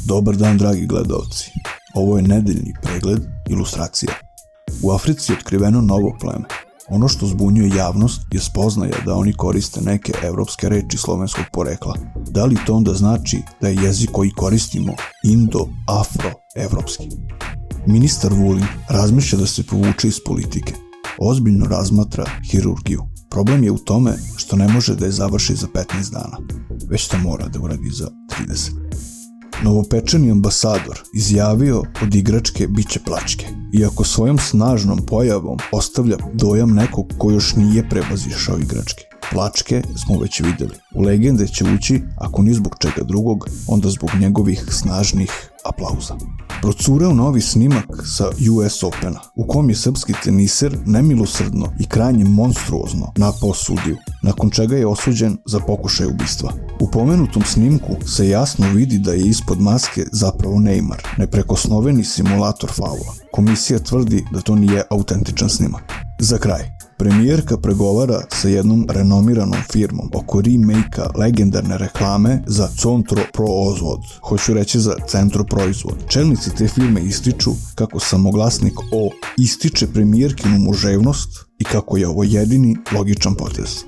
Dobar dan, dragi gledaoci. Ovo je nedeljni pregled ilustracija. U Africi je otkriveno novo pleme. Ono što zbunjuje javnost je spoznaja da oni koriste neke evropske reči slovenskog porekla. Da li to onda znači da je jezik koji koristimo indo-afro-evropski? Ministar Vulin razmišlja da se povuče iz politike. Ozbiljno razmatra hirurgiju. Problem je u tome što ne može da je završi za 15 dana, već to mora da uradi za 30. Novopečeni ambasador izjavio od igračke biće plačke, iako svojom snažnom pojavom ostavlja dojam nekog ko još nije prevazišao igračke. Plačke smo već videli. U legende će ući, ako ni zbog čega drugog, onda zbog njegovih snažnih aplauza. Procureo novi snimak sa US Opena, u kom je srpski teniser nemilosrdno i krajnje monstruozno napao sudiju, nakon čega je osuđen za pokušaj ubistva. U pomenutom snimku se jasno vidi da je ispod maske zapravo Neymar, neprekosnoveni simulator faula. Komisija tvrdi da to nije autentičan snimak. Za kraj, premijerka pregovara sa jednom renomiranom firmom oko remake-a legendarne reklame za Centro Proizvod, hoću reći za Centro Proizvod. Čelnici te firme ističu kako samoglasnik O ističe premijerkinu muževnost i kako je ovo jedini logičan potez.